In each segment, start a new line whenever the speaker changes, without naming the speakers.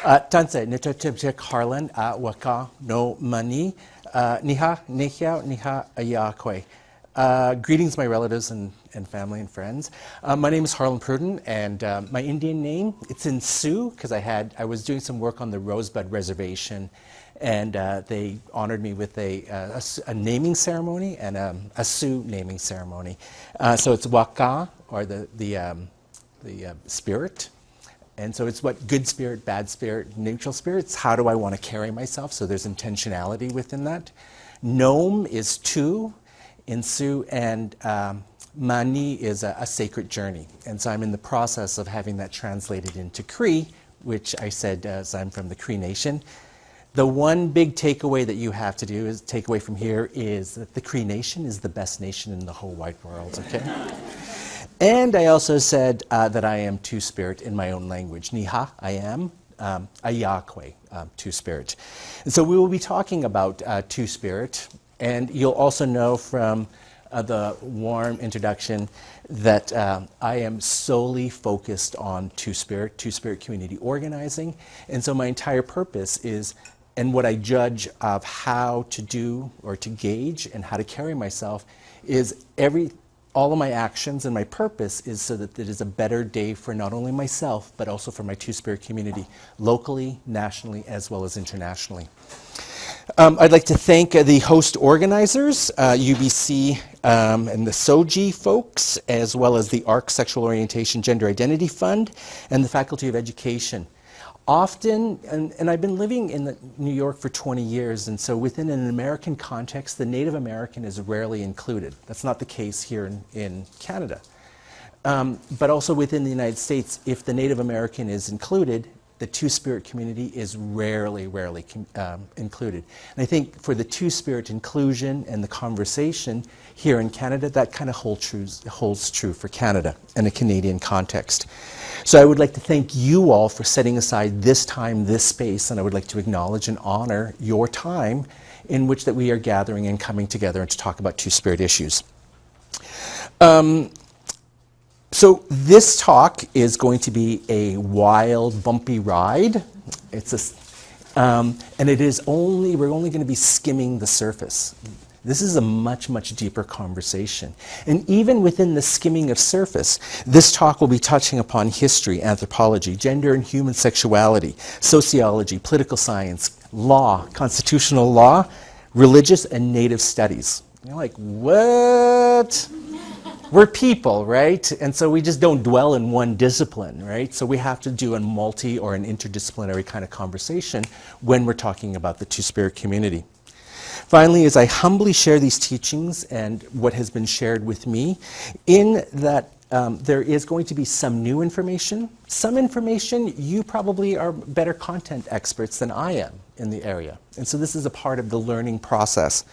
Tanse, nitotibjek Harlan, waka no mani, niha, niha, niha, ayakwe. Greetings, my relatives and family and friends. My name is Harlan Pruden, and my Indian name, it's in Sioux, because I was doing some work on the Rosebud Reservation, and they honored me with a naming ceremony and a Sioux naming ceremony. So it's waka, or the spirit. And so it's what good spirit, bad spirit, neutral spirits. How do I want to carry myself? So there's intentionality within that. Nome is two in Sioux, and mani is a sacred journey. And so I'm in the process of having that translated into Cree, which I said as I'm from the Cree Nation. The one big takeaway that you have to do is take away from here is that the Cree Nation is the best nation in the whole wide world, okay? And I also said that I am two-spirit in my own language. Niha, I am. Ayakwe, two-spirit. And so we will be talking about two-spirit. And you'll also know from the warm introduction that I am solely focused on two-spirit community organizing. And so my entire purpose is, and what I judge of how to do or to gauge and how to carry myself is all of my actions and my purpose is so that it is a better day for not only myself, but also for my two-spirit community, locally, nationally, as well as internationally. I'd like to thank the host organizers, UBC and the SOGI folks, as well as the ARC Sexual Orientation Gender Identity Fund, and the Faculty of Education. Often, and I've been living in New York for 20 years, and so within an American context, the Native American is rarely included. That's not the case here in Canada. But also within the United States, if the Native American is included, the two-spirit community is rarely included. And I think for the two-spirit inclusion and the conversation here in Canada, that kind of holds true for Canada and a Canadian context. So I would like to thank you all for setting aside this time, this space, and I would like to acknowledge and honor your time in which that we are gathering and coming together and to talk about two-spirit issues. So this talk is going to be a wild, bumpy ride. And we're only going to be skimming the surface. This is a much, much deeper conversation. And even within the skimming of surface, this talk will be touching upon history, anthropology, gender and human sexuality, sociology, political science, law, constitutional law, religious and native studies. You're like, what? We're people, right? And so we just don't dwell in one discipline, right? So we have to do a multi or an interdisciplinary kind of conversation when we're talking about the two-spirit community. Finally, as I humbly share these teachings and what has been shared with me, in that there is going to be some new information. Some information, you probably are better content experts than I am in the area. And so this is a part of the learning process.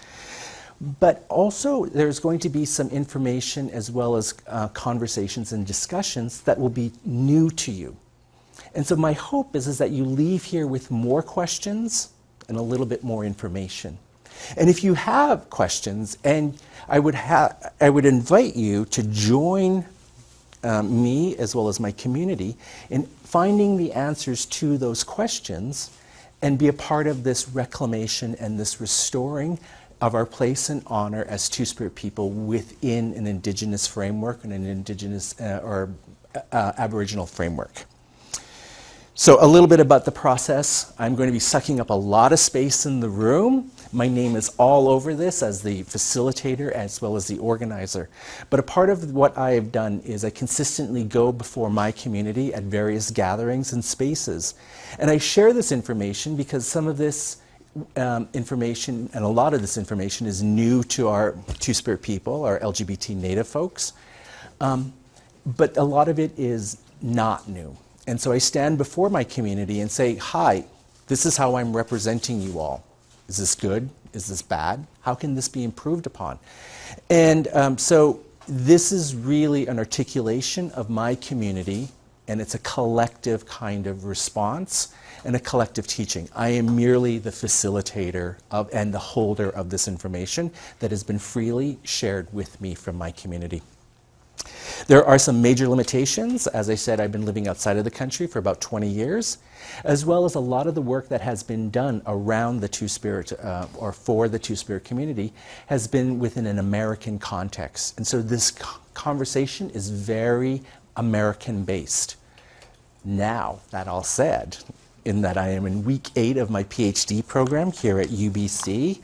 But also, there's going to be some information as well as conversations and discussions that will be new to you. And so my hope is that you leave here with more questions and a little bit more information. And if you have questions, and I would invite you to join me as well as my community in finding the answers to those questions and be a part of this reclamation and this restoring of our place and honor as two-spirit people within an Indigenous framework and an Indigenous or Aboriginal framework. So a little bit about the process. I'm going to be sucking up a lot of space in the room. My name is all over this as the facilitator as well as the organizer. But a part of what I have done is I consistently go before my community at various gatherings and spaces. And I share this information because some of this information and a lot of this information is new to our two-spirit people, our LGBT Native folks. But a lot of it is not new. And so I stand before my community and say, hi, this is how I'm representing you all. Is this good? Is this bad? How can this be improved upon? And so this is really an articulation of my community, and it's a collective kind of response and a collective teaching. I am merely the facilitator of and the holder of this information that has been freely shared with me from my community. There are some major limitations. As I said, I've been living outside of the country for about 20 years, as well as a lot of the work that has been done around the Two-Spirit or for the Two-Spirit community has been within an American context. And so this conversation is very American-based. Now, that all said, in that I am in week 8 of my PhD program here at UBC,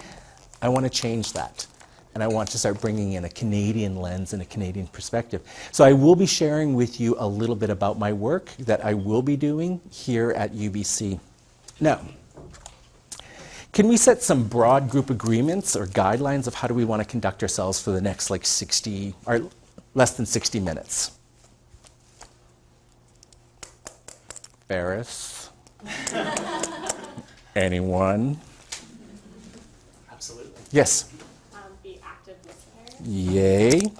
I want to change that. And I want to start bringing in a Canadian lens and a Canadian perspective. So I will be sharing with you a little bit about my work that I will be doing here at UBC. Now, can we set some broad group agreements or guidelines of how do we want to conduct ourselves for the next like 60 or less than 60 minutes? Ferris? Anyone?
Absolutely.
Yes.
Be active listeners.
Yay.
Engage.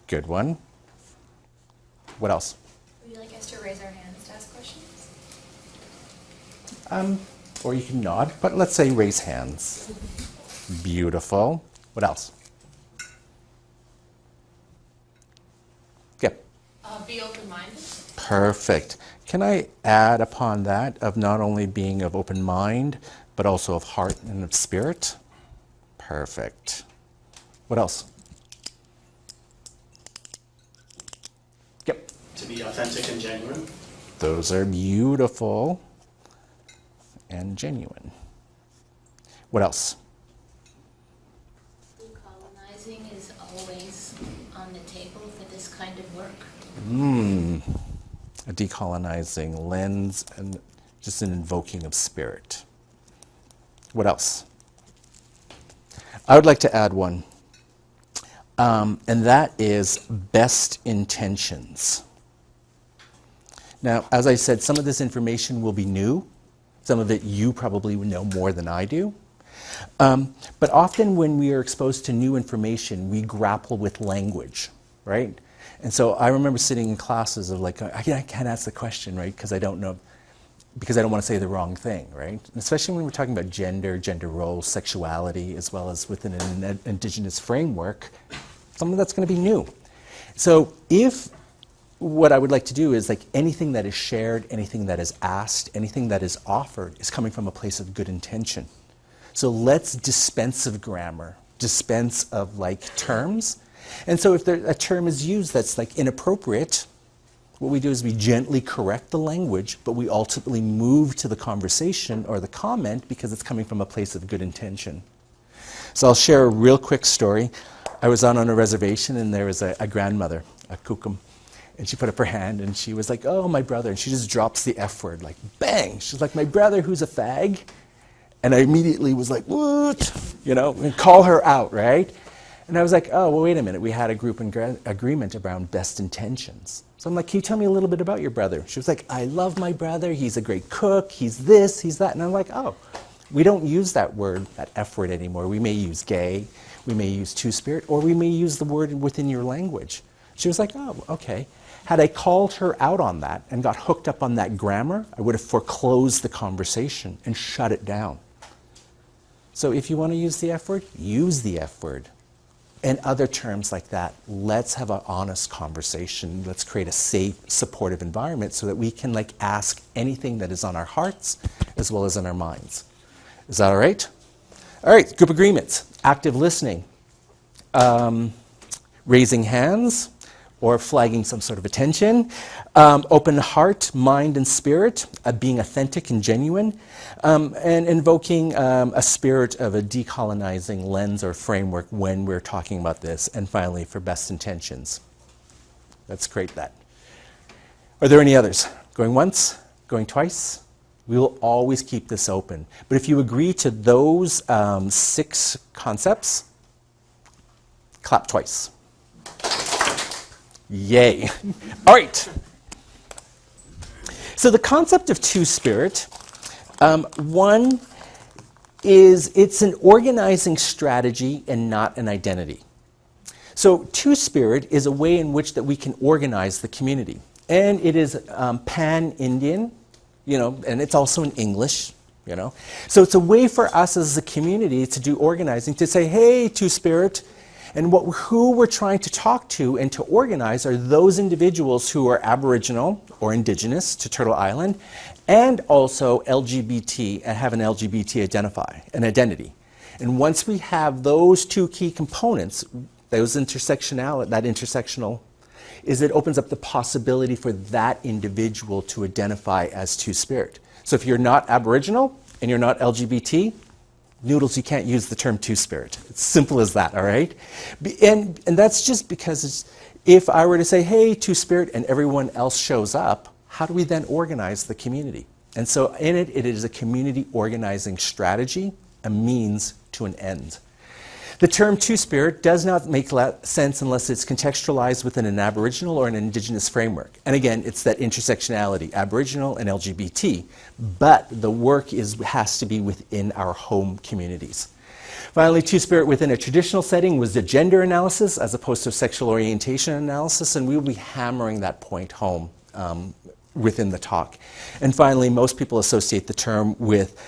Good one. What else?
Would you like us to raise our hands to ask questions?
Or you can nod, but let's say raise hands. Beautiful. What else? Yep.
Be open-minded.
Perfect. Can I add upon that of not only being of open mind, but also of heart and of spirit? Perfect. What else? Yep.
To be authentic and genuine.
Those are beautiful and genuine. What else?
Decolonizing is always on the table for this kind of work.
A decolonizing lens and just an invoking of spirit. What else? I would like to add one, and that is best intentions. Now, as I said, some of this information will be new. Some of it you probably would know more than I do. But often when we are exposed to new information, we grapple with language, right? And so I remember sitting in classes of like, I can't ask the question, right? Because I don't know, because I don't want to say the wrong thing, right? And especially when we're talking about gender, gender roles, sexuality, as well as within an Indigenous framework, some of that's going to be new. So if what I would like to do is like anything that is shared, anything that is asked, anything that is offered is coming from a place of good intention. So let's dispense of grammar, dispense of like terms. And so if a term is used that's like inappropriate, what we do is we gently correct the language, but we ultimately move to the conversation or the comment because it's coming from a place of good intention. So I'll share a real quick story. I was on a reservation and there was a grandmother, a kukum, and she put up her hand and she was like, oh, my brother. And she just drops the F word, like bang. She's like, my brother who's a fag. And I immediately was like, what? You know, and call her out, right? And I was like, oh, well, wait a minute. We had a group agreement around best intentions. So I'm like, can you tell me a little bit about your brother? She was like, I love my brother. He's a great cook. He's this, he's that. And I'm like, oh, we don't use that word, that F word anymore. We may use gay, we may use two-spirit, or we may use the word within your language. She was like, oh, okay. Had I called her out on that and got hooked up on that grammar, I would have foreclosed the conversation and shut it down. So if you want to use the F word, use the F word. And other terms like that, let's have an honest conversation. Let's create a safe, supportive environment so that we can like ask anything that is on our hearts as well as in our minds. Is that all right? All right, group agreements. Active listening. Raising hands or flagging some sort of attention. Open heart, mind, and spirit. Being authentic and genuine. And invoking a spirit of a decolonizing lens or framework when we're talking about this. And finally, for best intentions. Let's create that. Are there any others? Going once? Going twice? We will always keep this open. But if you agree to those 6 concepts, clap twice. Yay. All right. So the concept of two-spirit, one is it's an organizing strategy and not an identity. So two-spirit is a way in which that we can organize the community. And it is pan-Indian, you know, and it's also in English, you know. So it's a way for us as a community to do organizing, to say, hey, two-spirit, And who we're trying to talk to and to organize are those individuals who are Aboriginal or Indigenous to Turtle Island, and also LGBT and have an LGBT identity. And once we have those two key components, that intersectional, is it opens up the possibility for that individual to identify as Two-Spirit. So if you're not Aboriginal and you're not LGBT, noodles, you can't use the term Two-Spirit. It's simple as that, all right? And that's just because if I were to say, hey, Two-Spirit, and everyone else shows up, how do we then organize the community? And so in it is a community organizing strategy, a means to an end. The term Two-Spirit does not make sense unless it's contextualized within an Aboriginal or an Indigenous framework. And again, it's that intersectionality, Aboriginal and LGBT, but the work has to be within our home communities. Finally, Two-Spirit within a traditional setting was the gender analysis as opposed to sexual orientation analysis, and we will be hammering that point home within the talk. And finally, most people associate the term with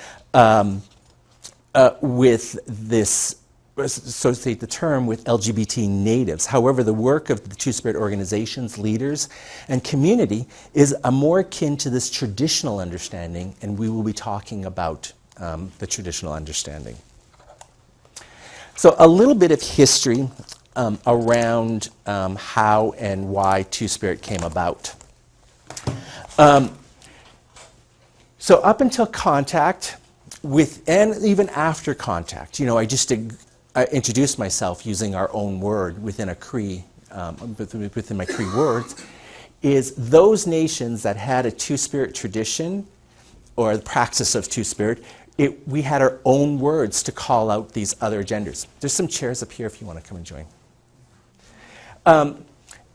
LGBT natives. However, the work of the Two-Spirit organizations, leaders, and community is more akin to this traditional understanding, and we will be talking about the traditional understanding. So a little bit of history around how and why Two-Spirit came about. So up until contact, and even after contact, I just introduced myself using our own word within a Cree, within my Cree words, is those nations that had a Two-Spirit tradition or the practice of Two-Spirit, we had our own words to call out these other genders. There's some chairs up here if you want to come and join.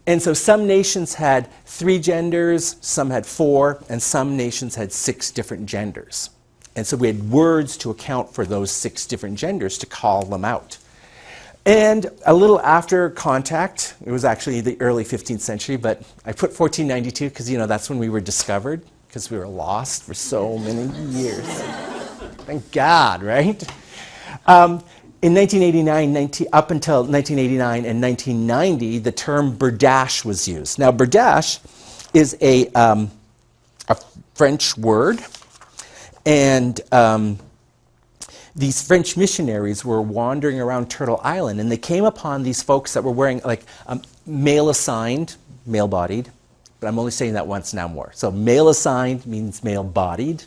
And so some nations had 3 genders, some had 4, and some nations had 6 different genders. And so we had words to account for those 6 different genders to call them out. And a little after contact, it was actually the early 15th century, but I put 1492 because, that's when we were discovered, because we were lost for so many years. Thank God, right? In 1989, up until 1989 and 1990, the term berdache was used. Now, berdache is a French word, and these French missionaries were wandering around Turtle Island, and they came upon these folks that were wearing male-assigned, male-bodied, but I'm only saying that once, now more. So male-assigned means male-bodied,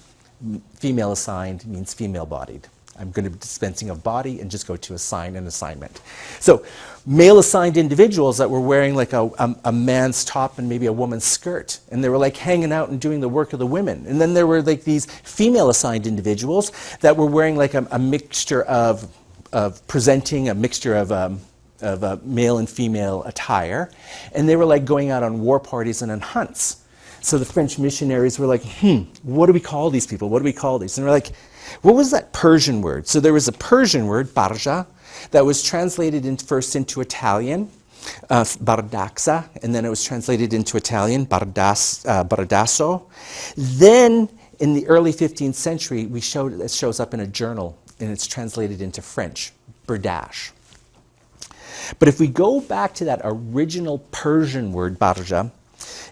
female-assigned means female-bodied. I'm going to be dispensing of body and just go to assign and assignment. So male-assigned individuals that were wearing a man's top and maybe a woman's skirt, and they were hanging out and doing the work of the women. And then there were these female-assigned individuals that were wearing a mixture of presenting a mixture of male and female attire, and they were going out on war parties and on hunts. So the French missionaries were what do we call these people? What do we call these? And we're what was that Persian word? So there was a Persian word, barja, that was translated first into Italian, bardaxa, and then it was translated into Italian, bardasso. Then in the early 15th century, it shows up in a journal, and it's translated into French, berdache. But if we go back to that original Persian word, barja,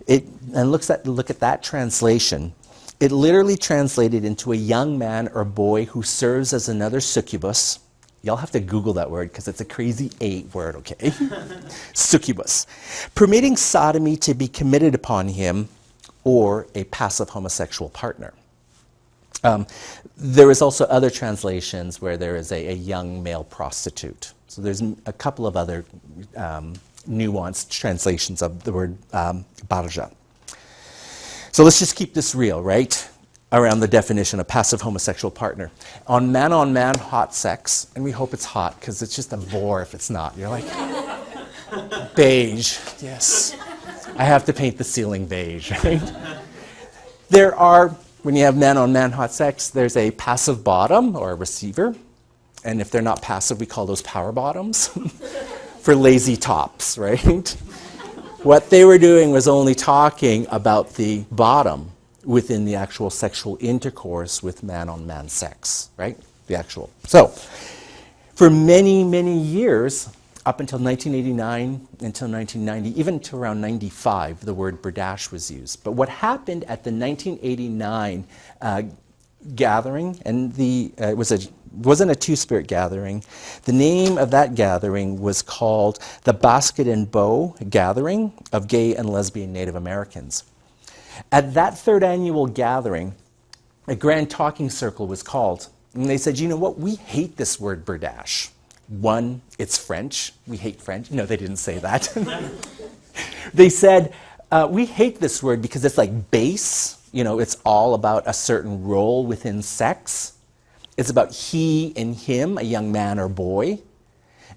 and look at that translation, it literally translated into a young man or boy who serves as another succubus. Y'all have to Google that word because it's a crazy 8 word, okay? Succubus. Permitting sodomy to be committed upon him or a passive homosexual partner. There is also other translations where there is a young male prostitute. So there's a couple of other nuanced translations of the word barja. So let's just keep this real, right? Around the definition of passive homosexual partner. On man hot sex, and we hope it's hot because it's just a bore if it's not. You're beige, yes. I have to paint the ceiling beige, right? When you have man-on-man hot sex, there's a passive bottom or a receiver. And if they're not passive, we call those power bottoms for lazy tops, right? What they were doing was only talking about the bottom within the actual sexual intercourse with man-on-man sex, right? So, for many, many years, up until 1989, until 1990, even to around 95, the word Berdache was used. But what happened at the 1989 gathering, and it wasn't a two-spirit gathering. The name of that gathering was called the Basket and Bow Gathering of Gay and Lesbian Native Americans. At that third annual gathering, a grand talking circle was called. And they said, you know what, we hate this word Berdache. One, it's French. We hate French. No, they didn't say that. They said, we hate this word because it's like base. You know, it's all about a certain role within sex. It's about he and him, a young man or boy.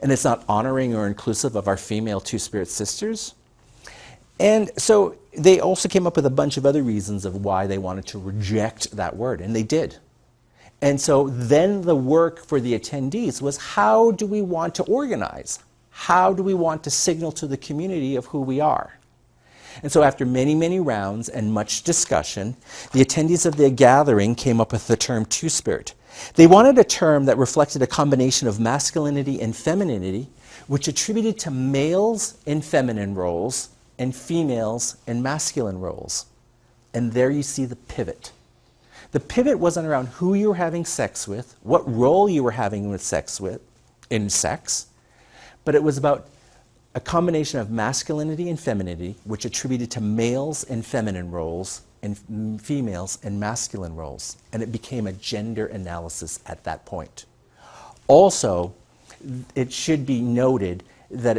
And it's not honoring or inclusive of our female two-spirit sisters. And so they also came up with a bunch of other reasons of why they wanted to reject that word, and they did. And so then the work for the attendees was, how do we want to organize? How do we want to signal to the community of who we are? And so after many, many rounds and much discussion, the attendees of the gathering came up with the term two-spirit. They wanted a term that reflected a combination of masculinity and femininity, which attributed to males in feminine roles and females in masculine roles. And there you see the pivot. The pivot wasn't around who you were having sex with, what role you were having with sex in sex, but it was about a combination of masculinity and femininity, which attributed to males in feminine roles and females in masculine roles. And it became a gender analysis at that point. Also, it should be noted that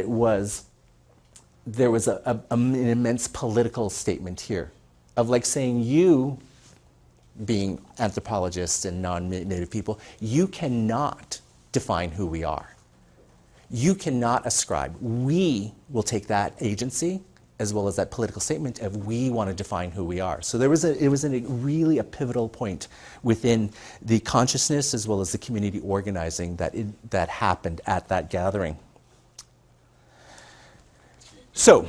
there was an immense political statement here of like saying, you, being anthropologists and non-native people, you cannot define who we are. You cannot ascribe. We will take that agency as well as that political statement of we want to define who we are. So it was really a pivotal point within the consciousness as well as the community organizing that happened at that gathering. So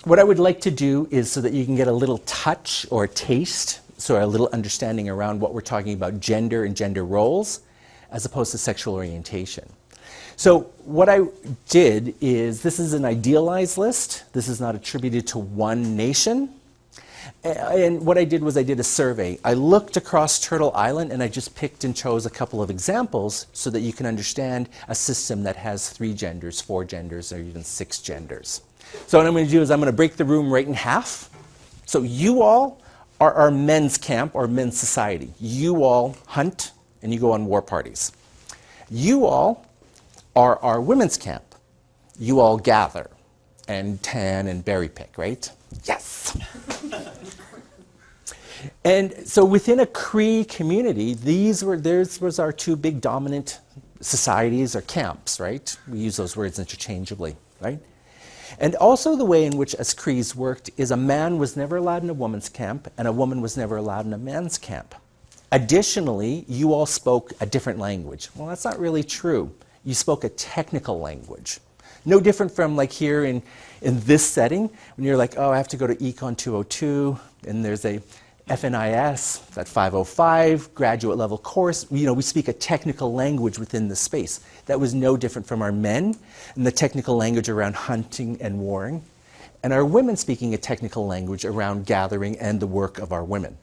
what I would like to do is, so that you can get a little touch or taste, so a little understanding around what we're talking about gender and gender roles, as opposed to sexual orientation. So what I did is, this is an idealized list. This is not attributed to one nation. And what I did was I did a survey. I looked across Turtle Island and I just picked and chose a couple of examples so that you can understand a system that has 3 genders, 4 genders, or even 6 genders. So what I'm going to do is I'm going to break the room right in half. So you all are our men's camp or men's society. You all hunt and you go on war parties. You all are our women's camp. You all gather and tan and berry pick, right? Yes! And so within a Cree community, these was our 2 big dominant societies or camps, right? We use those words interchangeably, right? And also the way in which as Crees worked is a man was never allowed in a woman's camp and a woman was never allowed in a man's camp. Additionally, you all spoke a different language. Well, that's not really true. You spoke a technical language. No different from like here in this setting, when you're like, oh, I have to go to Econ 202, and there's a FNIS, that 505, graduate level course. You know, we speak a technical language within the space. That was no different from our men and the technical language around hunting and warring, and our women speaking a technical language around gathering and the work of our women.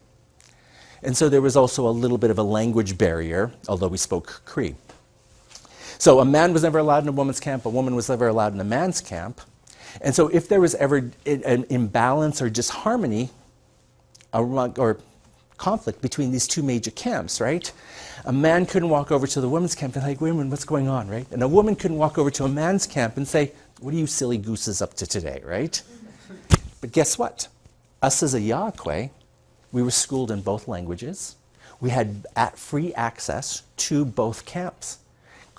And so there was also a little bit of a language barrier, although we spoke Cree. So a man was never allowed in a woman's camp, a woman was never allowed in a man's camp. And so if there was ever an imbalance or disharmony or conflict between these 2 major camps, right? A man couldn't walk over to the women's camp and like, women, what's going on, right? And a woman couldn't walk over to a man's camp and say, what are you silly gooses up to today, right? But guess what? Us as a Yaqui, we were schooled in both languages. We had free access to both camps.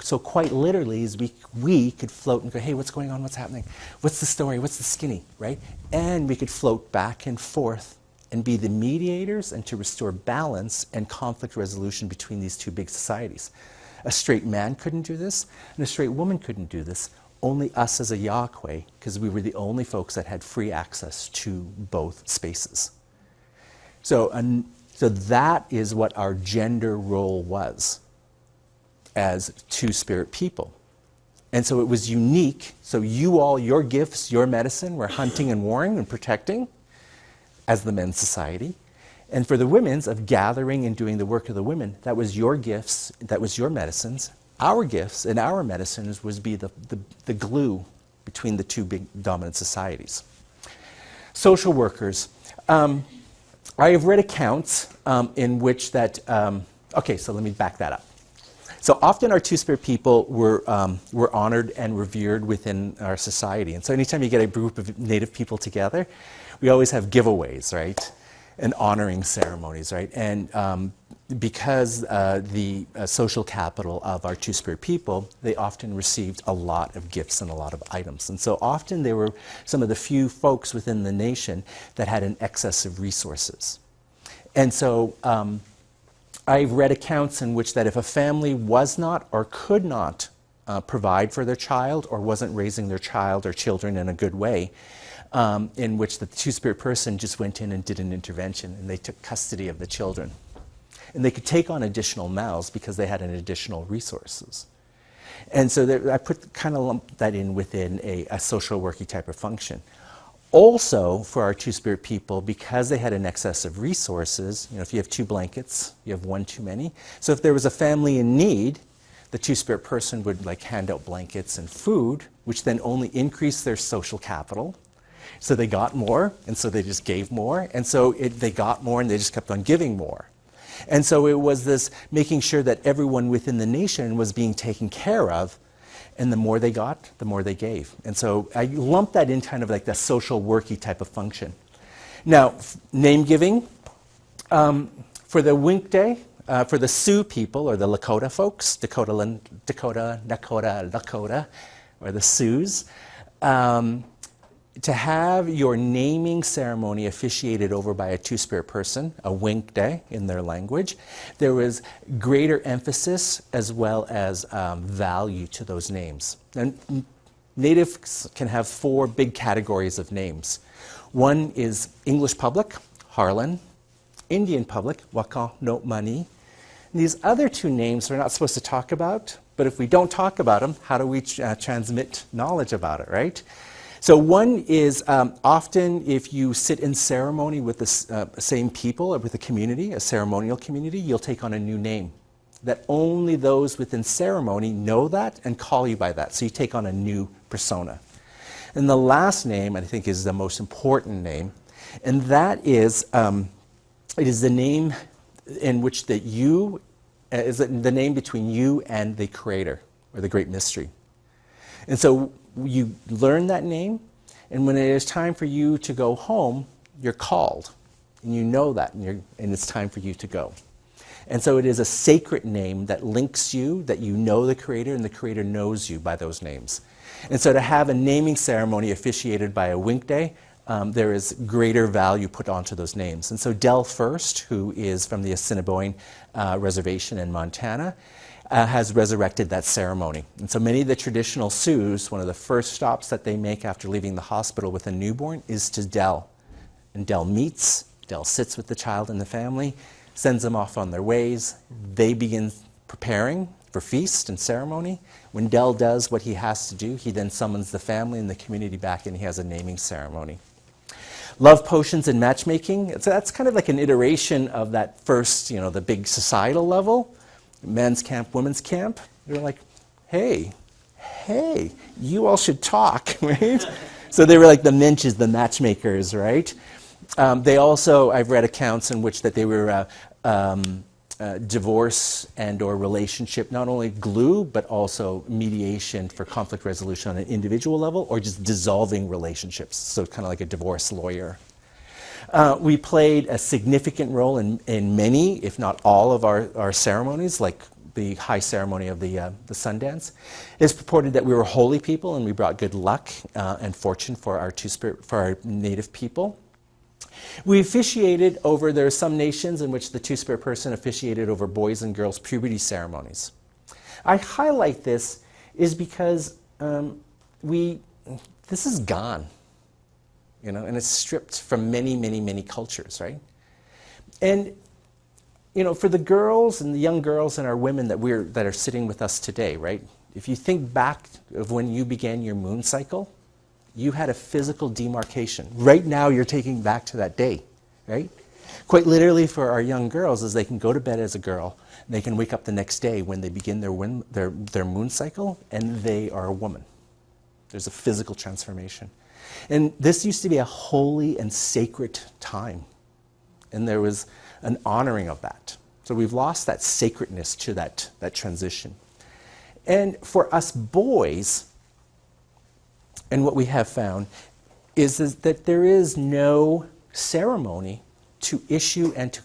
So quite literally, is we could float and go, hey, what's going on? What's happening? What's the story? What's the skinny, right? And we could float back and forth and be the mediators and to restore balance and conflict resolution between these 2 big societies. A straight man couldn't do this, and a straight woman couldn't do this. Only us as a Yaqui, because we were the only folks that had free access to both spaces. So that is what our gender role was as 2-spirit people. And so it was unique. So you all, your gifts, your medicine, were hunting and warring and protecting as the men's society. And for the women's, of gathering and doing the work of the women, that was your gifts, that was your medicines. Our gifts and our medicines was be the glue between the two big dominant societies. Social workers. I have read accounts in which that, okay, so let me back that up. So often our Two-Spirit people were honored and revered within our society. And so anytime you get a group of Native people together, we always have giveaways, right? And honoring ceremonies, right? And because the social capital of our Two-Spirit people, they often received a lot of gifts and a lot of items. And so often they were some of the few folks within the nation that had an excess of resources. And so I've read accounts in which that if a family was not or could not provide for their child or wasn't raising their child or children in a good way, in which the Two-Spirit person just went in and did an intervention and they took custody of the children. And they could take on additional mouths because they had an additional resources. And so I kind of lump that in within a social worky type of function. Also, for our Two-Spirit people, because they had an excess of resources, you know, if you have 2 blankets, you have 1 too many. So if there was a family in need, the Two-Spirit person would like hand out blankets and food, which then only increased their social capital. So they got more, and so they just gave more, and so they got more, and they just kept on giving more. And so it was this making sure that everyone within the nation was being taken care of, and the more they got, the more they gave. And so I lump that in kind of like the social worky type of function. Now, name giving. For the Wink Day, for the Sioux people, or the Lakota folks, Dakota, or the Sioux, to have your naming ceremony officiated over by a Two-Spirit person, a Wink Day in their language, there was greater emphasis as well as value to those names. And Natives can have 4 big categories of names. One is English public, Harlan, Indian public, Wakan no Mani. And these other 2 names we're not supposed to talk about, but if we don't talk about them, how do we transmit knowledge about it, right? So one is often if you sit in ceremony with the same people or with a community, a ceremonial community, you'll take on a new name. That only those within ceremony know that and call you by that. So you take on a new persona. And the last name, I think, is the most important name. And that is, it is the name in which that you, is the name between you and the Creator, or the Great Mystery. And so you learn that name, and when it is time for you to go home, you're called, and you know that, and it's time for you to go. And so it is a sacred name that links you, that you know the Creator, and the Creator knows you by those names. And so to have a naming ceremony officiated by a Wink Day, there is greater value put onto those names. And so Del First, who is from the Assiniboine Reservation in Montana, has resurrected that ceremony. And so many of the traditional Sioux, one of the first stops that they make after leaving the hospital with a newborn is to Del. And Del meets, Del sits with the child and the family, sends them off on their ways. They begin preparing for feast and ceremony. When Del does what he has to do, he then summons the family and the community back, and he has a naming ceremony. Love potions and matchmaking. So that's kind of like an iteration of that first, you know, the big societal level. Men's camp, women's camp. They're like, hey, you all should talk, right? So they were like the minches, the matchmakers, right? They also, I've read accounts in which that they were divorce and or relationship, not only glue, but also mediation for conflict resolution on an individual level, or just dissolving relationships, so kind of like a divorce lawyer. We played a significant role in many, if not all, of our ceremonies, like the high ceremony of the Sundance. It's purported that we were holy people and we brought good luck and fortune for our Native people. We officiated over, there are some nations in which the Two-Spirit person officiated over boys and girls' puberty ceremonies. I highlight this is because this is gone. You know, and it's stripped from many, many, many cultures, right? And, you know, for the girls and the young girls and our women that are sitting with us today, right? If you think back of when you began your moon cycle, you had a physical demarcation. Right now, you're taking back to that day, right? Quite literally for our young girls is they can go to bed as a girl, and they can wake up the next day when they begin their moon cycle, and they are a woman. There's a physical transformation. And this used to be a holy and sacred time, and there was an honoring of that. So we've lost that sacredness to that transition. And for us boys, and what we have found is that there is no ceremony to issue and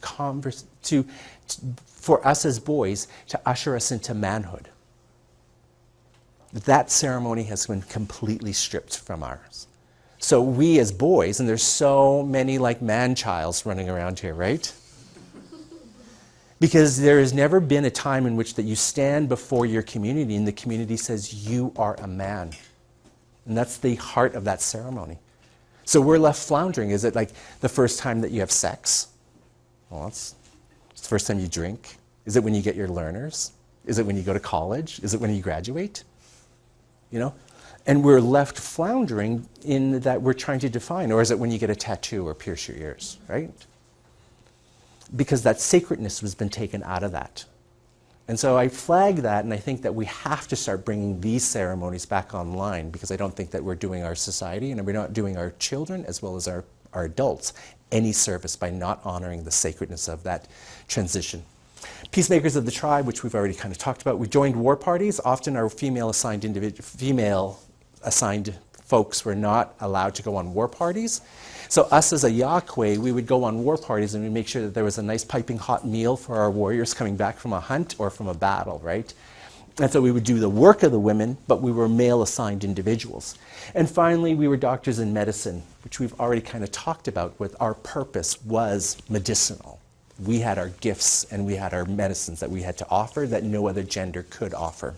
for us as boys to usher us into manhood. That ceremony has been completely stripped from ours. So we as boys, and there's so many like man-childs running around here, right? Because there has never been a time in which that you stand before your community and the community says, you are a man. And that's the heart of that ceremony. So we're left floundering. Is it like the first time that you have sex? Well, it's the first time you drink. Is it when you get your learners? Is it when you go to college? Is it when you graduate? You know? And we're left floundering in that we're trying to define. Or is it when you get a tattoo or pierce your ears, right? Because that sacredness has been taken out of that. And so I flag that, and I think that we have to start bringing these ceremonies back online, because I don't think that we're doing our society and we're not doing our children as well as our adults any service by not honoring the sacredness of that transition. Peacemakers of the tribe, which we've already kind of talked about. We joined war parties. Often our female-assigned folks were not allowed to go on war parties. So us as a Yaqui, we would go on war parties and we'd make sure that there was a nice piping hot meal for our warriors coming back from a hunt or from a battle, right? And so we would do the work of the women, but we were male-assigned individuals. And finally, we were doctors in medicine, which we've already kind of talked about, with our purpose was medicinal. We had our gifts and we had our medicines that we had to offer that no other gender could offer.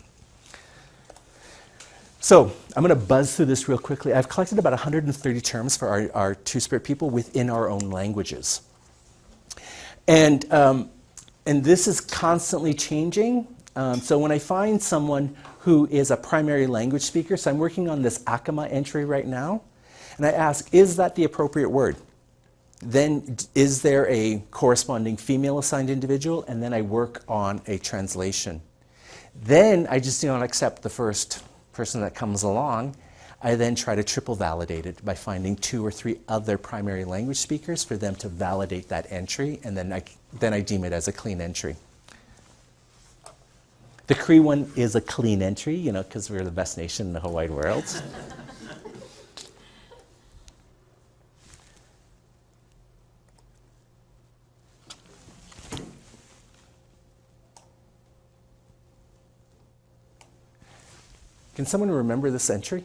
So I'm going to buzz through this real quickly. I've collected about 130 terms for our Two-Spirit people within our own languages. And this is constantly changing. So when I find someone who is a primary language speaker, so I'm working on this Acoma entry right now, and I ask, is that the appropriate word? Then is there a corresponding female-assigned individual? And then I work on a translation. Then I just don't accept the first person that comes along. I then try to triple validate it by finding 2 or 3 other primary language speakers for them to validate that entry, and then I deem it as a clean entry. The Cree one is a clean entry, you know, because we're the best nation in the whole wide world. Can someone remember this entry?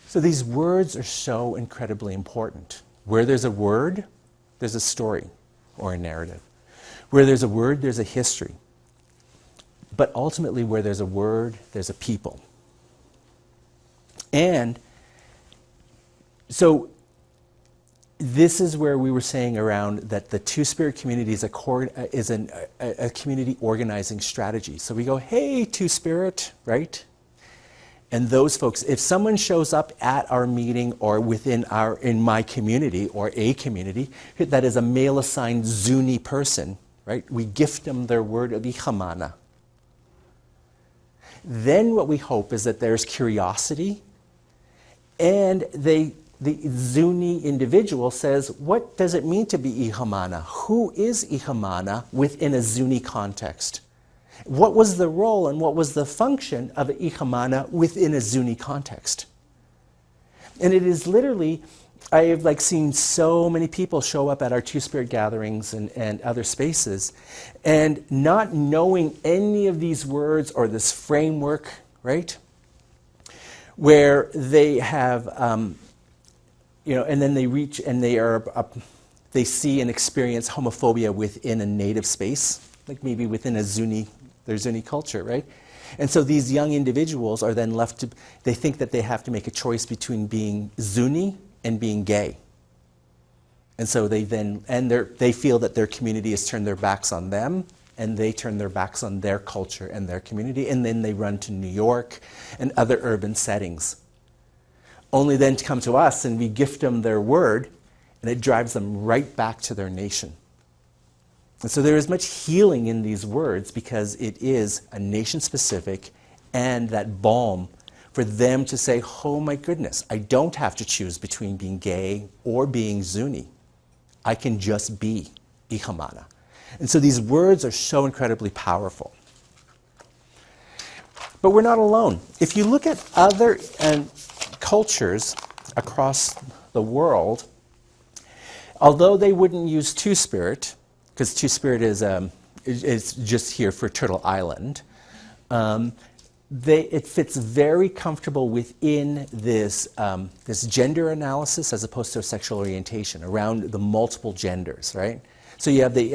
So these words are so incredibly important. Where there's a word, there's a story or a narrative. Where there's a word, there's a history. But ultimately, where there's a word, there's a people. And so this is where we were saying around that the Two-Spirit community is a community organizing strategy. So we go, hey, Two-Spirit, right? And those folks, if someone shows up at our meeting or in my community or a community that is a male-assigned Zuni person, right? We gift them their word of Ihamana. Then what we hope is that there's curiosity, and the Zuni individual says, what does it mean to be Ihamana? Who is Ihamana within a Zuni context? What was the role and what was the function of Ihamana within a Zuni context? And it is literally, I have seen so many people show up at our Two-Spirit gatherings and other spaces, and not knowing any of these words or this framework, right? Where they have, and then they reach and they see and experience homophobia within a native space, like maybe within their Zuni culture, right? And so these young individuals are then they think that they have to make a choice between being Zuni and being gay. And so they feel that their community has turned their backs on them, and they turn their backs on their culture and their community, and then they run to New York and other urban settings. Only then to come to us and we gift them their word, and it drives them right back to their nation. And so there is much healing in these words because it is a nation-specific and that balm for them to say, oh my goodness, I don't have to choose between being gay or being Zuni. I can just be Ikamana. And so these words are so incredibly powerful. But we're not alone. If you look at other cultures across the world, although they wouldn't use Two-Spirit, because Two-Spirit is just here for Turtle Island, it fits very comfortable within this gender analysis as opposed to a sexual orientation around the multiple genders, right? So you have the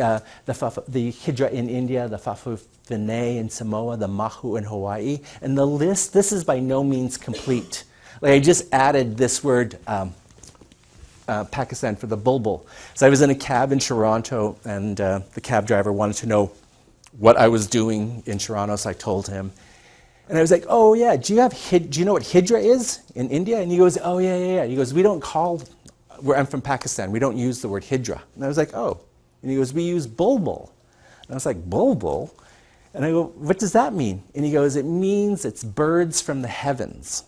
Hijra in India, the Fa'afafine in Samoa, the Mahu in Hawaii, and the list, this is by no means complete. Like I just added this word, Pakistan, for the bulbul. So I was in a cab in Toronto, and the cab driver wanted to know what I was doing in Toronto, so I told him. And I was like, oh yeah, do you know what Hijra is in India? And he goes, oh yeah. He goes, I'm from Pakistan, we don't use the word Hijra. And I was like, oh. And he goes, we use bulbul. And I was like, bulbul? And I go, what does that mean? And he goes, it means it's birds from the heavens.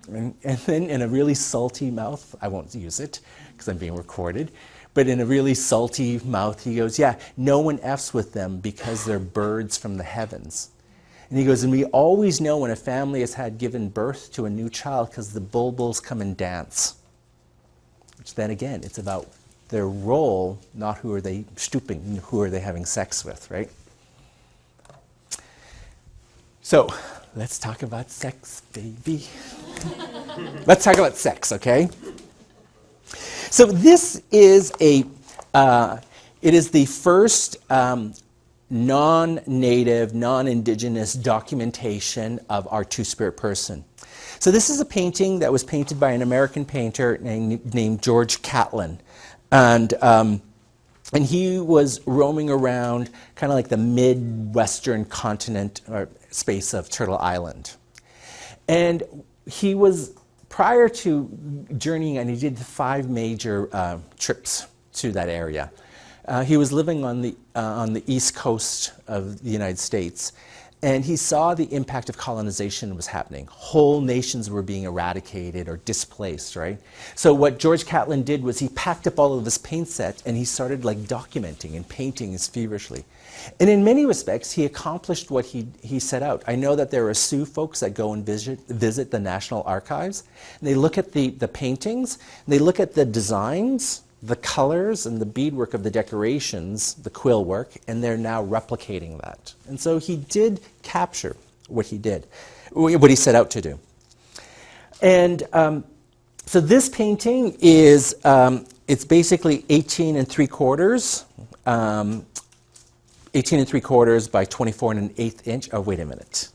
And then in a really salty mouth, I won't use it because I'm being recorded, but in a really salty mouth, he goes, yeah, no one F's with them because they're birds from the heavens. And he goes, and we always know when a family has had given birth to a new child because the bulbuls come and dance. Which then again, it's about their role, not who are they stooping, who are they having sex with, right? So, let's talk about sex, baby. Let's talk about sex, okay? So this is it is the first non-native, non-indigenous documentation of our Two-Spirit person. So this is a painting that was painted by an American painter named George Catlin. And he was roaming around kind of like the mid-western continent or space of Turtle Island. And he was, prior to journeying, and he did 5 major trips to that area. He was living on the east coast of the United States, and he saw the impact of colonization was happening. Whole nations were being eradicated or displaced, right? So what George Catlin did was he packed up all of his paint set and he started like documenting and painting feverishly. And in many respects, he accomplished what he set out. I know that there are Sioux folks that go and visit the National Archives, and they look at the paintings, and they look at the designs, the colors and the beadwork of the decorations, the quill work, and they're now replicating that. And so he did capture what he did, what he set out to do. And so this painting is, it's basically 18 3/4, 18 3/4 by 24 1/8 inch. Oh, wait a minute.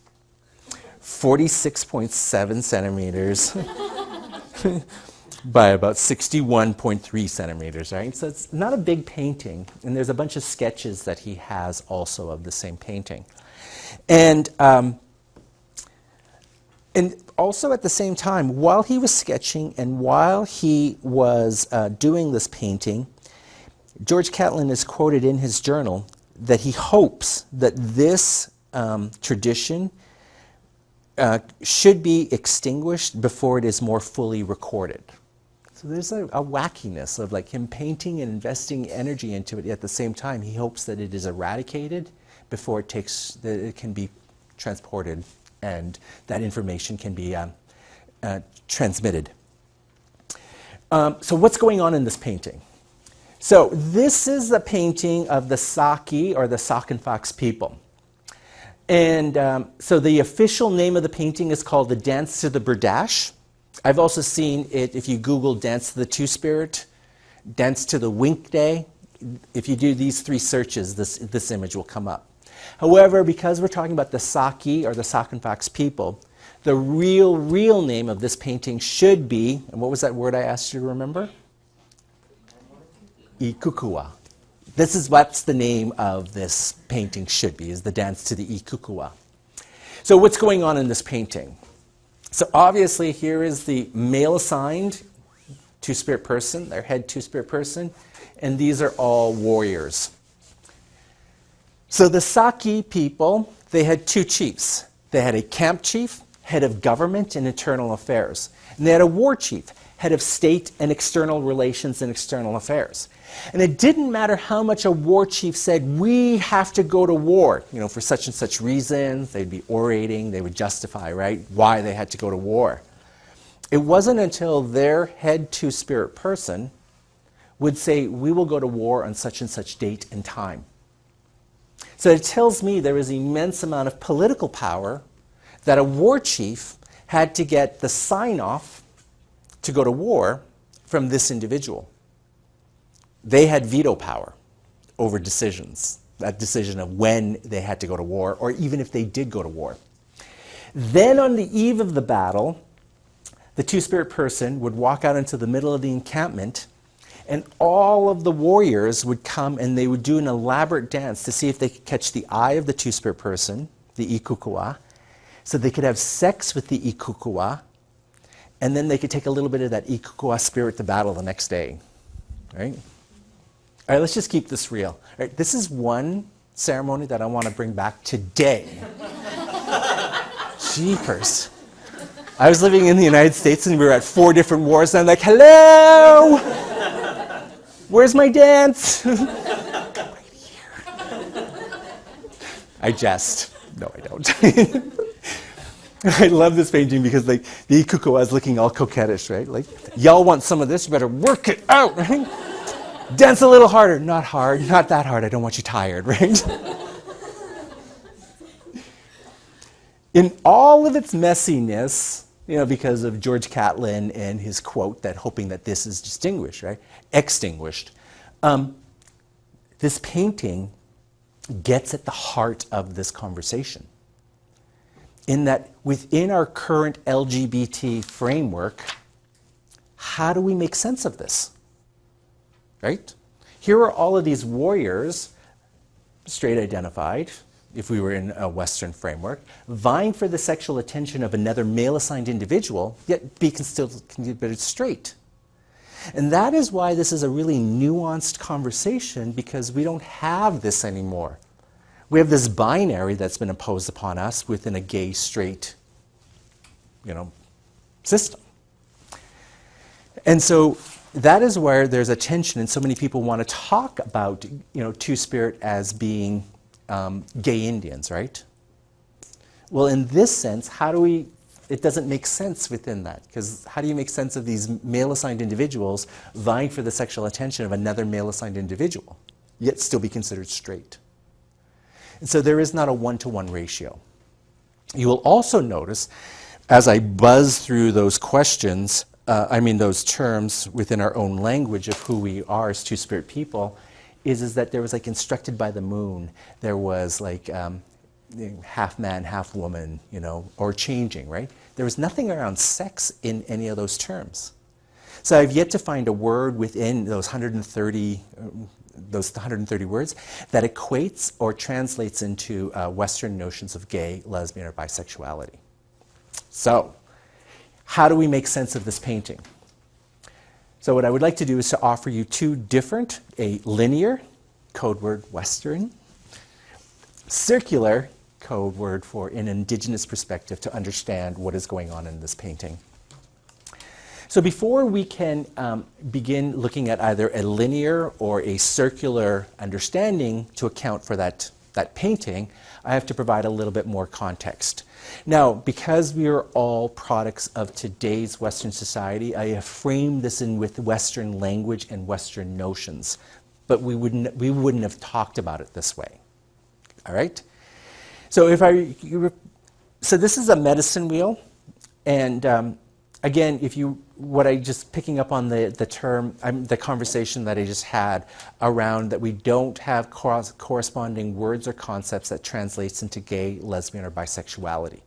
46.7 centimeters. By about 61.3 centimeters, right? So it's not a big painting, and there's a bunch of sketches that he has also of the same painting. And also at the same time, while he was sketching and while he was doing this painting, George Catlin is quoted in his journal that he hopes that this tradition should be extinguished before it is more fully recorded. So there's a wackiness of like him painting and investing energy into it. At the same time, he hopes that it is eradicated before it can be transported and that information can be transmitted. So what's going on in this painting? So this is the painting of the Saki or the Sauk and Fox people. And so the official name of the painting is called The Dance to the Berdache. I've also seen it, if you Google Dance to the Two-Spirit, Dance to the Wink Day, if you do these 3 searches, this image will come up. However, because we're talking about the Saki or the Sauk and Fox people, the real name of this painting should be, and what was that word I asked you to remember? Ikukua. This is what's the name of this painting should be, is the dance to the Ikukua. So what's going on in this painting? So obviously here is the male assigned two-spirit person, their head two-spirit person, and these are all warriors. So the Saki people, they had two chiefs. They had a camp chief, head of government and internal affairs. And they had a war chief, head of state and external relations and external affairs. And it didn't matter how much a war chief said, we have to go to war, for such and such reasons. They'd be orating, they would justify, right, why they had to go to war. It wasn't until their head two-spirit person would say, we will go to war on such and such date and time. So it tells me there is an immense amount of political power that a war chief had to get the sign-off to go to war from this individual. They had veto power over decisions, that decision of when they had to go to war, or even if they did go to war. Then on the eve of the battle, the two-spirit person would walk out into the middle of the encampment, and all of the warriors would come and they would do an elaborate dance to see if they could catch the eye of the two-spirit person, the Ikukua, so they could have sex with the Ikukua, and then they could take a little bit of that Ikukua spirit to battle the next day, right? All right, let's just keep this real. All right, this is one ceremony that I want to bring back today. Jeepers. I was living in the United States and we were at 4 different wars, and I'm like, hello! Where's my dance? Right here. I jest. No, I don't. I love this painting because the Ikukua is looking all coquettish, right? Like, y'all want some of this, you better work it out, right? Dance a little harder. Not hard, not that hard. I don't want you tired, right? In all of its messiness, because of George Catlin and his quote that hoping that this is distinguished, right? Extinguished. This painting gets at the heart of this conversation. In that within our current LGBT framework, how do we make sense of this? Right? Here are all of these warriors, straight identified, if we were in a Western framework, vying for the sexual attention of another male-assigned individual, yet still considered straight. And that is why this is a really nuanced conversation, because we don't have this anymore. We have this binary that's been imposed upon us within a gay, straight, system. And so that is where there's a tension, and so many people want to talk about, two-spirit as being gay Indians, right? Well, in this sense, it doesn't make sense within that, because how do you make sense of these male-assigned individuals vying for the sexual attention of another male-assigned individual, yet still be considered straight? And so there is not a one-to-one ratio. You will also notice, as I buzz through those questions, those terms within our own language of who we are as two-spirit people, is that there was like instructed by the moon. There was like half man, half woman, or changing, right? There was nothing around sex in any of those terms. So I've yet to find a word within those 130 words that equates or translates into Western notions of gay, lesbian, or bisexuality. So, how do we make sense of this painting? So what I would like to do is to offer you 2 different, a linear, code word Western, circular, code word for an Indigenous perspective to understand what is going on in this painting. So before we can begin looking at either a linear or a circular understanding to account for that painting, I have to provide a little bit more context. Now, because we are all products of today's Western society, I have framed this in with Western language and Western notions, but we wouldn't have talked about it this way. All right? So so this is a medicine wheel, and again, picking up on the term, the conversation that I just had around that we don't have corresponding words or concepts that translates into gay, lesbian, or bisexuality.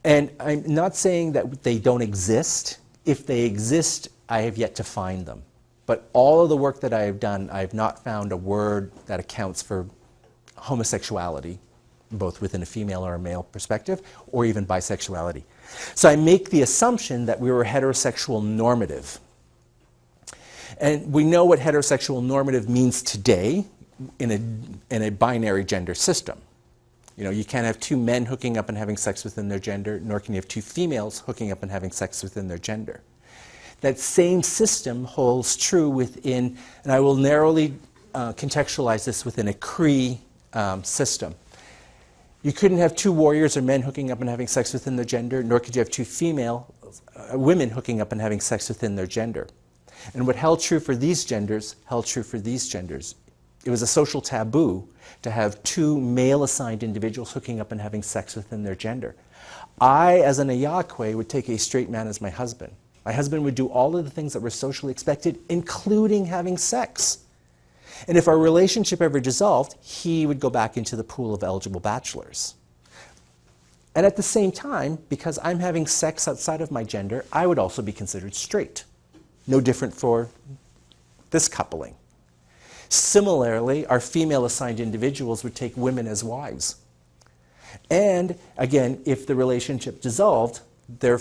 And I'm not saying that they don't exist. If they exist, I have yet to find them. But all of the work that I have done, I have not found a word that accounts for homosexuality, both within a female or a male perspective, or even bisexuality. So I make the assumption that we were heterosexual normative. And we know what heterosexual normative means today in a binary gender system. You know, you can't have two men hooking up and having sex within their gender, nor can you have two females hooking up and having sex within their gender. That same system holds true within, and I will narrowly contextualize this within a Cree system. You couldn't have two warriors or men hooking up and having sex within their gender, nor could you have two female women hooking up and having sex within their gender. And what held true for these genders held true for these genders. It was a social taboo to have two male-assigned individuals hooking up and having sex within their gender. I, as an Ayakwe, would take a straight man as my husband. My husband would do all of the things that were socially expected, including having sex. And if our relationship ever dissolved, he would go back into the pool of eligible bachelors. And at the same time, because I'm having sex outside of my gender, I would also be considered straight. No different for this coupling. Similarly, our female-assigned individuals would take women as wives. And again, if the relationship dissolved, their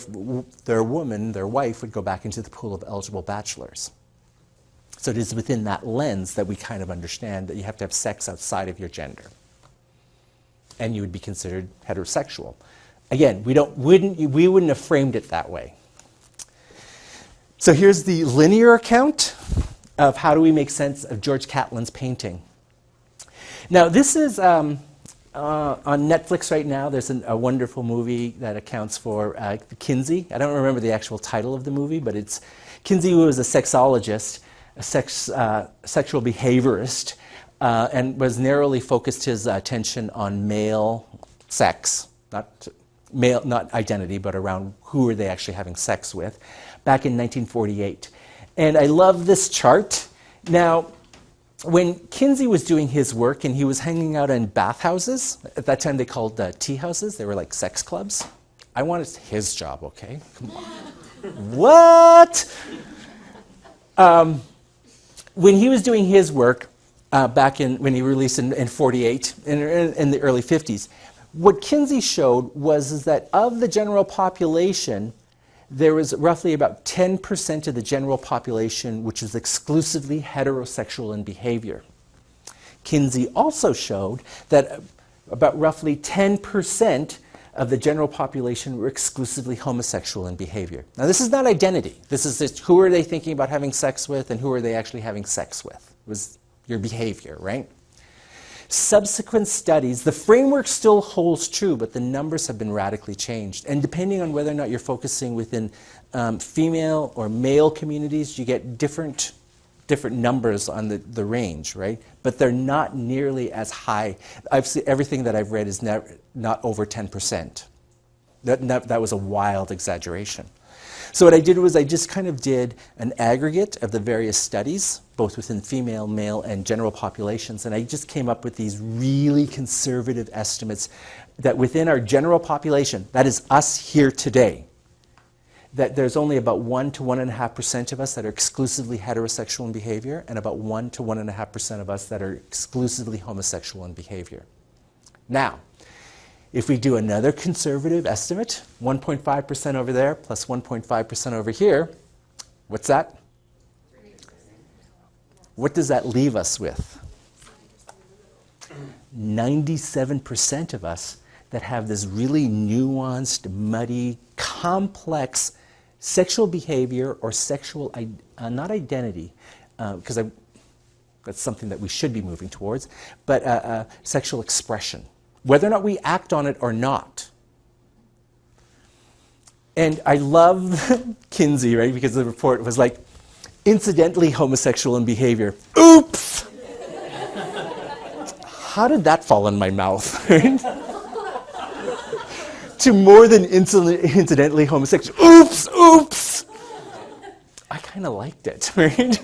woman, their wife, would go back into the pool of eligible bachelors. So it is within that lens that we kind of understand that you have to have sex outside of your gender. And you would be considered heterosexual. Again, we wouldn't have framed it that way. So here's the linear account of how do we make sense of George Catlin's painting. Now this is on Netflix right now. There's a wonderful movie that accounts for Kinsey. I don't remember the actual title of the movie, but it's Kinsey, who was a sexologist, a sexual behaviorist, and was narrowly focused his attention on male sex, not identity, but around who are they actually having sex with, back in 1948. And I love this chart. Now, when Kinsey was doing his work and he was hanging out in bathhouses, at that time they called tea houses, they were like sex clubs. I wanted his job, okay? Come on. What? When he was doing his work back when he released in 48, in the early 50s, what Kinsey showed was that of the general population, there was roughly about 10% of the general population which was exclusively heterosexual in behavior. Kinsey also showed that about roughly 10% of the general population were exclusively homosexual in behavior. Now this is not identity. This is just who are they thinking about having sex with and who are they actually having sex with. It was your behavior, right? Subsequent studies, the framework still holds true, but the numbers have been radically changed. And depending on whether or not you're focusing within female or male communities, you get different numbers on the range, right? But they're not nearly as high. Everything that I've read is not over 10%. That was a wild exaggeration. So what I did was I just kind of did an aggregate of the various studies, both within female, male, and general populations, and I just came up with these really conservative estimates that within our general population, that is us here today, that there's only about 1 to 1.5% of us that are exclusively heterosexual in behavior, and about 1 to 1.5% of us that are exclusively homosexual in behavior. Now, if we do another conservative estimate, 1.5% over there plus 1.5% over here, what's that? What does that leave us with? 97% of us that have this really nuanced, muddy, complex sexual behavior or sexual, not identity, because that's something that we should be moving towards, but sexual expression, whether or not we act on it or not. And I love Kinsey, right, because the report was like, incidentally homosexual in behavior. Oops! How did that fall in my mouth? Right? To more than incidentally homosexual. Oops! Oops! I kind of liked it, right?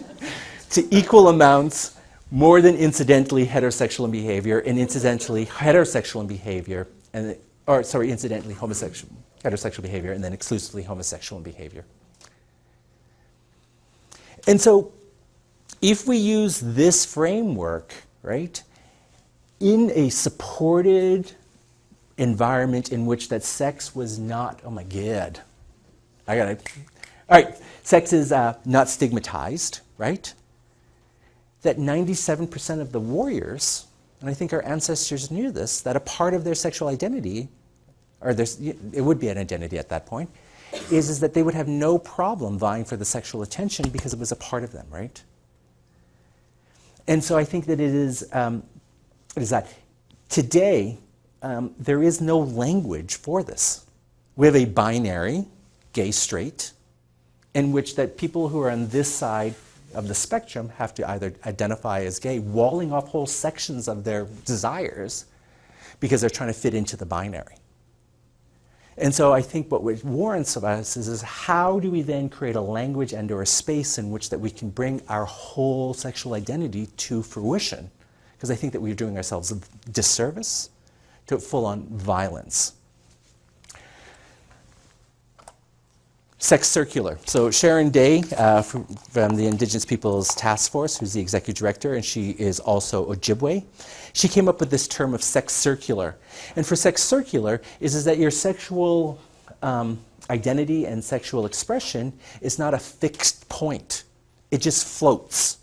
To equal amounts, more than incidentally heterosexual in behavior and incidentally heterosexual in behavior, incidentally heterosexual behavior and then exclusively homosexual in behavior. And so if we use this framework, right, in a supported environment in which that sex was not, oh my God, all right, sex is not stigmatized, right? That 97% of the warriors, and I think our ancestors knew this, that a part of their sexual identity, or it would be an identity at that point, is that they would have no problem vying for the sexual attention because it was a part of them, right? And so I think that it is that today, there is no language for this. We have a binary, gay, straight, in which that people who are on this side of the spectrum have to either identify as gay, walling off whole sections of their desires because they're trying to fit into the binary. And so I think what warrants of us is how do we then create a language and or a space in which that we can bring our whole sexual identity to fruition? Because I think that we're doing ourselves a disservice to full-on violence. Sex circular. So Sharon Day from the Indigenous Peoples Task Force, who's the executive director, and she is also Ojibwe. She came up with this term of sex circular. And for sex circular is that your sexual identity and sexual expression is not a fixed point. It just floats.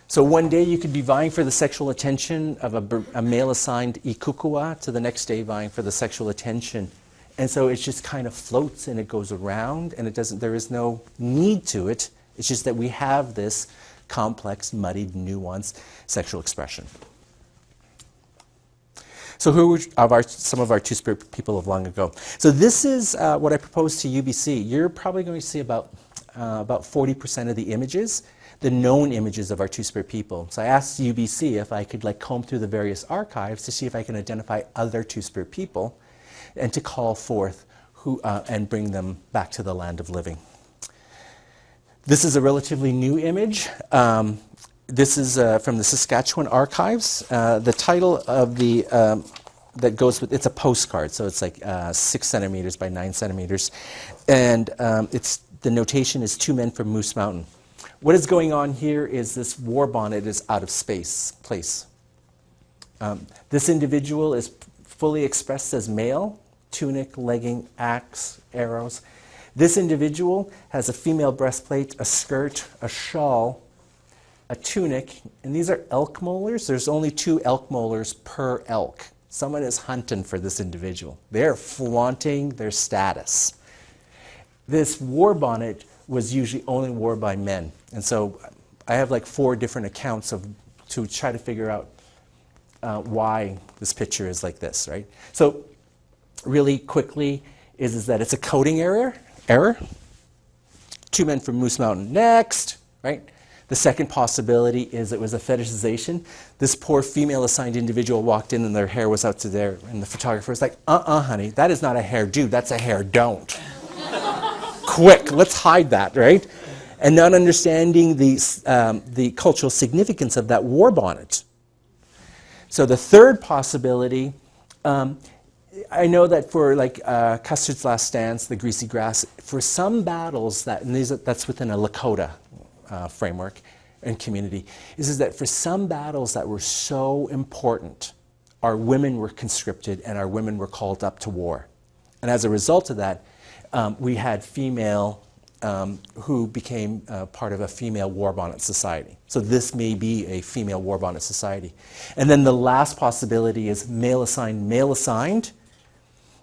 So one day you could be vying for the sexual attention of a male-assigned ikukua, to the next day vying for the sexual attention. And so it just kind of floats and it goes around, and there is no need to it. It's just that we have this complex, muddied, nuanced sexual expression. So who are some of our Two-Spirit people of long ago? So this is what I proposed to UBC. You're probably going to see about 40% of the images, the known images of our Two-Spirit people. So I asked UBC if I could comb through the various archives to see if I can identify other Two-Spirit people and to call forth and bring them back to the land of living. This is a relatively new image. This is from the Saskatchewan archives. The title of that goes with, it's a postcard, so it's 6 centimeters by 9 centimeters. And the notation is 2 men from Moose Mountain. What is going on here is this war bonnet is out of place. This individual is fully expressed as male, tunic, legging, axe, arrows. This individual has a female breastplate, a skirt, a shawl, a tunic, and these are elk molars. There's only 2 elk molars per elk. Someone is hunting for this individual. They're flaunting their status. This war bonnet was usually only worn by men. And so I have 4 different accounts to try to figure out why this picture is like this, right? So really quickly is that it's a coding error. 2 men from Moose Mountain. Next, right? The second possibility is it was a fetishization. This poor female-assigned individual walked in and their hair was out to there, and the photographer was like, honey, that is not a hair do, that's a hair don't. Quick, let's hide that, right? And not understanding the cultural significance of that war bonnet. So the third possibility, I know that for Custard's Last Dance, the Greasy Grass, for some battles that's within a Lakota framework and community, is that for some battles that were so important, our women were conscripted and our women were called up to war. And as a result of that, we had female who became part of a female war bonnet society. So this may be a female war bonnet society. And then the last possibility is male assigned.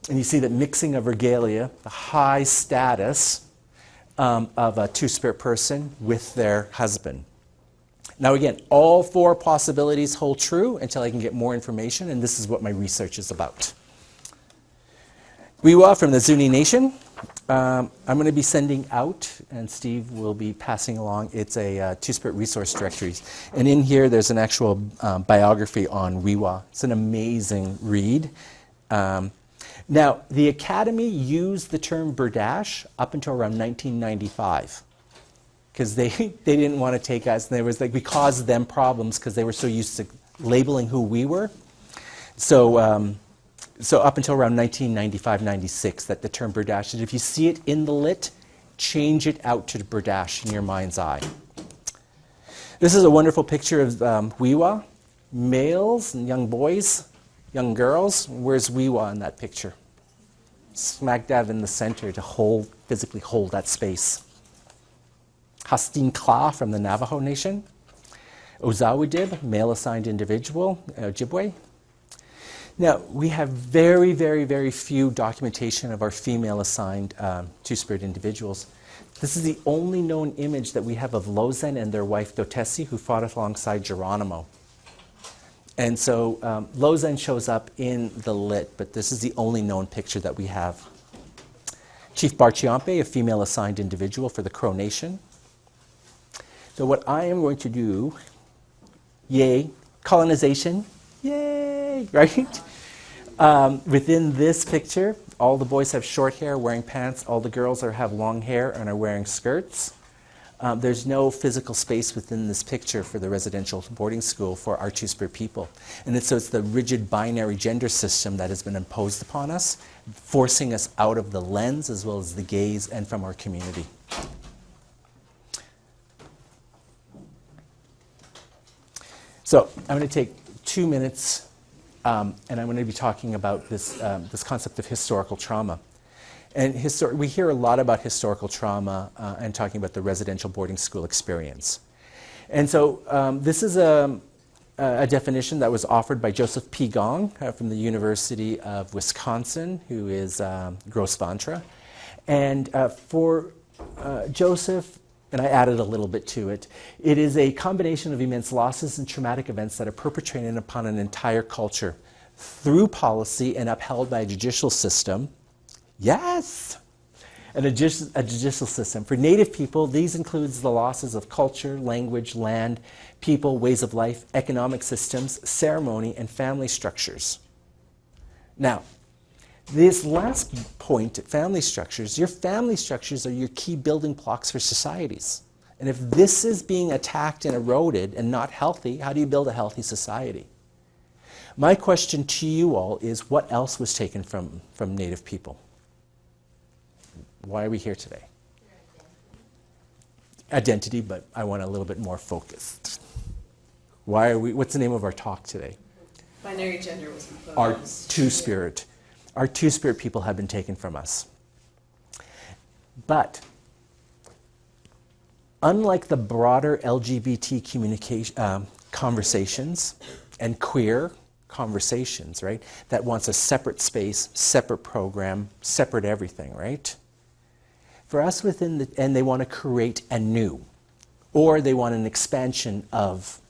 And you see that mixing of regalia, the high status of a Two-Spirit person with their husband. Now again, all 4 possibilities hold true until I can get more information, and this is what my research is about. Wiwa from the Zuni Nation. I'm going to be sending out, and Steve will be passing along, it's a Two-Spirit resource directory. And in here there's an actual biography on Wiwa. It's an amazing read. Now, the Academy used the term Berdache up until around 1995 because they didn't want to take us, and we caused them problems because they were so used to labeling who we were. So up until around 1995-96 that the term Berdache, and if you see it in the lit, change it out to Berdache in your mind's eye. This is a wonderful picture of Wiwa, males and young boys, young girls. Where's Wiwa in that picture? Smack dab in the center to physically hold that space. Hastin Kla from the Navajo Nation. Ozawudib, male assigned individual, Ojibwe. Now, we have very, very, very few documentation of our female assigned Two-Spirit individuals. This is the only known image that we have of Lozen and their wife Dotesi, who fought alongside Geronimo. And so Lozen shows up in the lit, but this is the only known picture that we have. Chief Barchiampe, a female assigned individual for the Crow Nation. So what I am going to do, yay, colonization, yay, right? Within this picture, all the boys have short hair, wearing pants. All the girls have long hair and are wearing skirts. There's no physical space within this picture for the residential boarding school for our Two-Spirit people. And so it's the rigid binary gender system that has been imposed upon us, forcing us out of the lens as well as the gaze and from our community. So I'm going to take 2 minutes and I'm going to be talking about this concept of historical trauma. And we hear a lot about historical trauma and talking about the residential boarding school experience. And so this is a definition that was offered by Joseph P. Gong from the University of Wisconsin, who is Gros Ventre. And for Joseph, and I added a little bit to it, it is a combination of immense losses and traumatic events that are perpetrated upon an entire culture through policy and upheld by a judicial system. Yes! A judicial system. For Native people, these includes the losses of culture, language, land, people, ways of life, economic systems, ceremony, and family structures. Now, this last point, family structures, your family structures are your key building blocks for societies. And if this is being attacked and eroded and not healthy, how do you build a healthy society? My question to you all is, what else was taken from Native people? Why are we here today? Identity, but I want a little bit more focused. What's the name of our talk today?
Binary gender was imposed.
Our Two-Spirit. Our Two-Spirit people have been taken from us. But unlike the broader LGBT communication conversations and queer conversations, right, that wants a separate space, separate program, separate everything, right? For us and they want to create a new, or they want an expansion of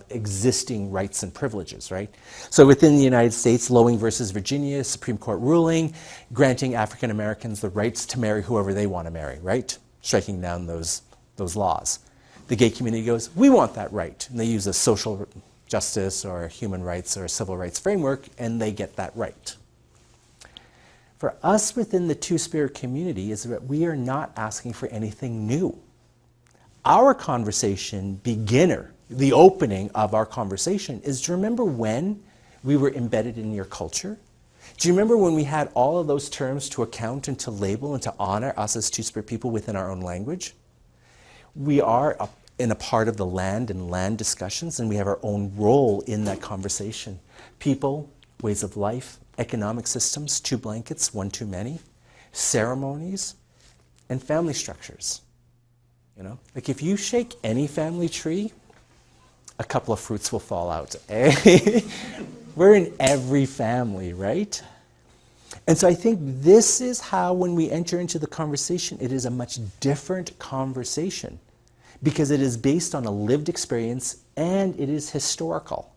existing rights and privileges, right? So within the United States, Lowing versus Virginia, Supreme Court ruling, granting African Americans the rights to marry whoever they want to marry, right? Striking down those laws. The gay community goes, we want that right. And they use a social justice or human rights or civil rights framework, and they get that right. For us within the Two-Spirit community is that we are not asking for anything new. Our conversation beginner, the opening of our conversation is, do you remember when we were embedded in your culture? Do you remember when we had all of those terms to account and to label and to honor us as Two-Spirit people within our own language? We are in a part of the land and land discussions, and we have our own role in that conversation. People, ways of life, economic systems, two blankets, one too many, ceremonies, and family structures. You know, like if you shake any family tree, a couple of fruits will fall out. We're in every family, right? And so I think this is how, when we enter into the conversation, it is a much different conversation because it is based on a lived experience and it is historical.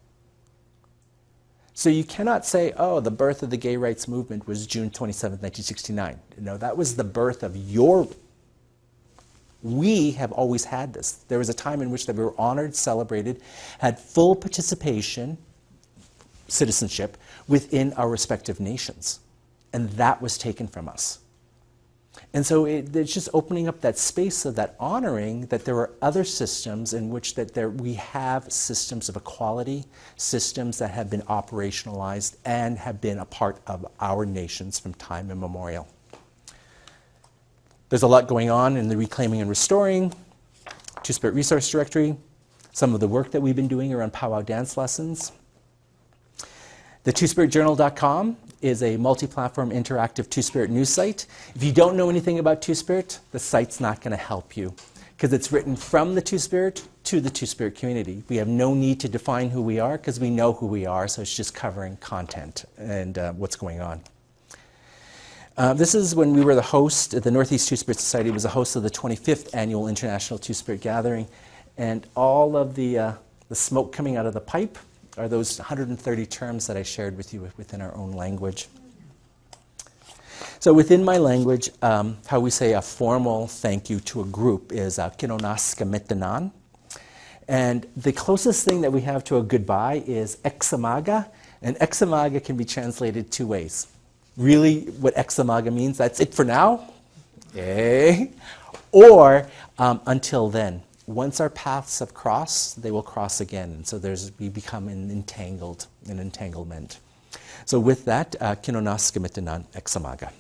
So you cannot say, oh, the birth of the gay rights movement was June 27, 1969. No, that was the birth of your... We have always had this. There was a time in which that we were honored, celebrated, had full participation, citizenship, within our respective nations. And that was taken from us. And so it's just opening up that space of that honoring that there are other systems in which we have systems of equality, systems that have been operationalized and have been a part of our nations from time immemorial. There's a lot going on in the reclaiming and restoring. Two-Spirit Resource Directory, some of the work that we've been doing around powwow dance lessons. The TwoSpiritJournal.com is a multi-platform interactive Two-Spirit news site. If you don't know anything about Two-Spirit, the site's not going to help you because it's written from the Two-Spirit to the Two-Spirit community. We have no need to define who we are because we know who we are, so it's just covering content and what's going on. This is when we were the host, the Northeast Two-Spirit Society was the host of the 25th Annual International Two-Spirit Gathering, and all of the smoke coming out of the pipe are those 130 terms that I shared with you within our own language. So within my language, how we say a formal thank you to a group is kinonaskamittanan. And the closest thing that we have to a goodbye is examaga, and examaga can be translated two ways. Really, what examaga means, that's it for now, or until then. Once our paths have crossed, they will cross again. And so we become an entanglement. So with that, kinonaskamittanan examaga.